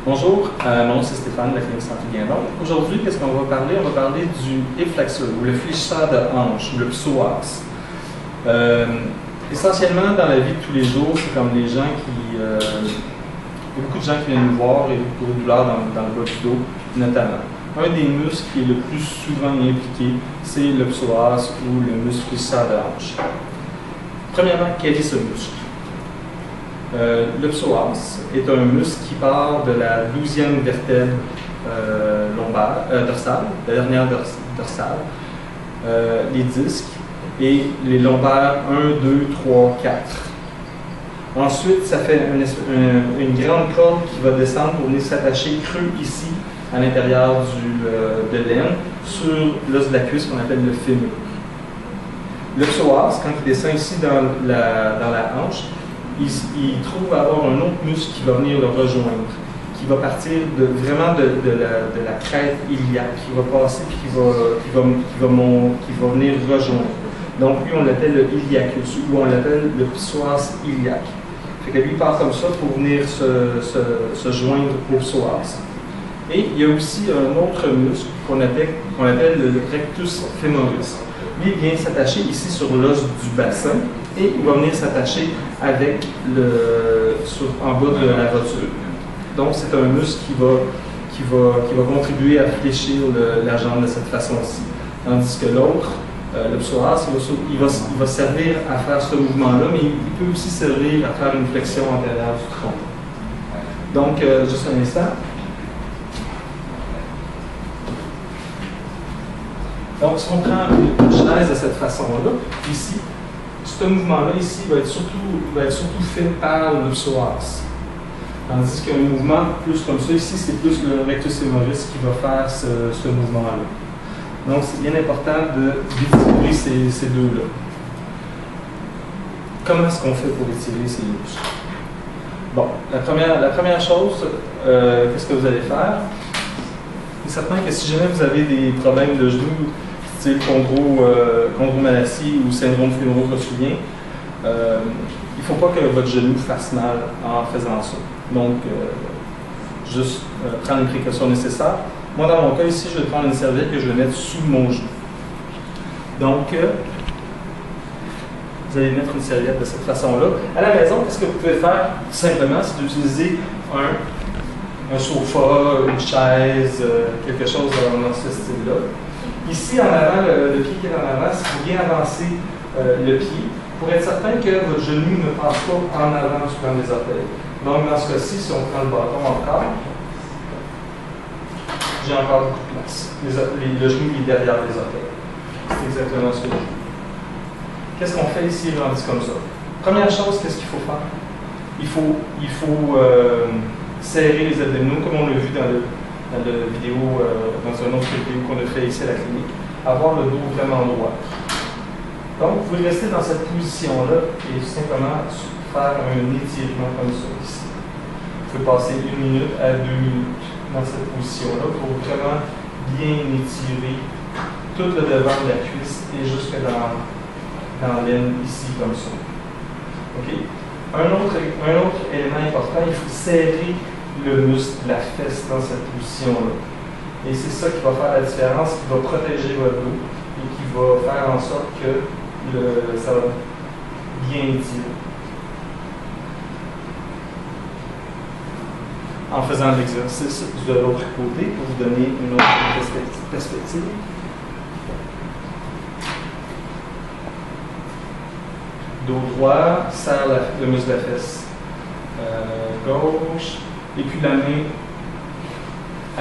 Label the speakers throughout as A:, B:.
A: Bonjour, mon nom c'est Stéphane de la clinique Santé Guindon. Aujourd'hui, qu'est-ce qu'on va parler? On va parler du hip flexor, ou le fléchisseur de hanche, ou le psoas. Essentiellement, dans la vie de tous les jours, c'est comme les gens qui... il y a beaucoup de gens qui viennent nous voir et beaucoup de douleurs dans le bas du dos, notamment. Un des muscles qui est le plus souvent impliqué, c'est le psoas ou le muscle fléchisseur de hanche. Premièrement, quel est ce muscle? Le psoas est un muscle qui part de la 12e vertèbre dorsale, la dernière dorsale, les disques et les lombaires 1, 2, 3, 4. Ensuite, ça fait une grande corde qui va descendre pour venir s'attacher creux ici, à l'intérieur de l'aine, sur l'os de la cuisse qu'on appelle le fémur. Le psoas, quand il descend ici dans la hanche, il trouve avoir un autre muscle qui va venir le rejoindre, qui va partir vraiment de la crête iliaque, qui va passer et qui va venir rejoindre. Donc lui, on l'appelle le iliacus, ou on l'appelle le psoas iliaque. Fait que lui, il part comme ça pour venir se joindre au psoas. Et il y a aussi un autre muscle qu'on appelle le rectus femoris. Lui, il vient s'attacher ici sur l'os du bassin et il va venir s'attacher avec en bas de la rotule. Donc, c'est un muscle qui va contribuer à fléchir la jambe de cette façon-ci. Tandis que l'autre, le psoas, il va servir à faire ce mouvement-là, mais il peut aussi servir à faire une flexion antérieure du tronc. Donc, juste un instant. Donc, si on prend une chaise de cette façon-là, ici, ce mouvement-là, ici, va être surtout fait par le psoas. Tandis qu'un mouvement plus comme ça, ici, c'est plus le rectus femoris qui va faire ce mouvement-là. Donc, c'est bien important d'étirer ces deux-là. Comment est-ce qu'on fait pour étirer ces muscles? Bon, la première chose, qu'est-ce que vous allez faire? Il est certain que si jamais vous avez des problèmes de genoux, style chondromalacie ou syndrome fémoro-rotulien, il ne faut pas que votre genou fasse mal en faisant ça. Donc, juste prendre les précautions nécessaires. Moi, dans mon cas ici, je vais prendre une serviette que je vais mettre sous mon genou. Donc, vous allez mettre une serviette de cette façon-là. À la maison, qu'est-ce que vous pouvez faire? Simplement, c'est d'utiliser un sofa, une chaise, quelque chose dans ce style-là. Ici, en avant, le pied qui est en avant, il faut bien avancer le pied pour être certain que votre genou ne passe pas en avant du plan des orteils. Donc, dans ce cas-ci, si on prend le bâton encore, j'ai encore beaucoup de place. Le genou est derrière les orteils. C'est exactement ce que je fais. Qu'est-ce qu'on fait ici, rendu comme ça? Première chose, qu'est-ce qu'il faut faire? Il faut serrer les abdominaux, comme on l'a vu dans une autre vidéo qu'on a fait ici à la clinique, avoir le dos vraiment droit. Donc, vous pouvez rester dans cette position-là et simplement faire un étirement comme ça ici. Vous pouvez passer 1 minute à 2 minutes dans cette position-là pour vraiment bien étirer tout le devant de la cuisse et jusque dans l'aine ici comme ça. OK? Un autre élément important, il faut serrer le muscle de la fesse dans cette position-là. Et c'est ça qui va faire la différence, qui va protéger votre dos et qui va faire en sorte que ça va bien étirer. En faisant l'exercice de l'autre côté pour vous donner une autre perspective. Dos droit, serre le muscle de la fesse gauche, et puis la main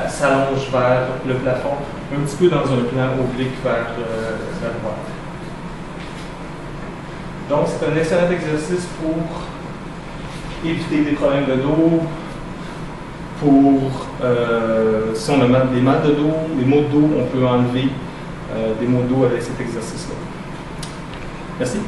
A: s'allonge vers le plafond, un petit peu dans un plan oblique vers la droite. Donc, c'est un excellent exercice pour éviter des problèmes de dos, pour, si on a des mal de dos, des maux de dos, on peut enlever des maux de dos avec cet exercice-là. Merci.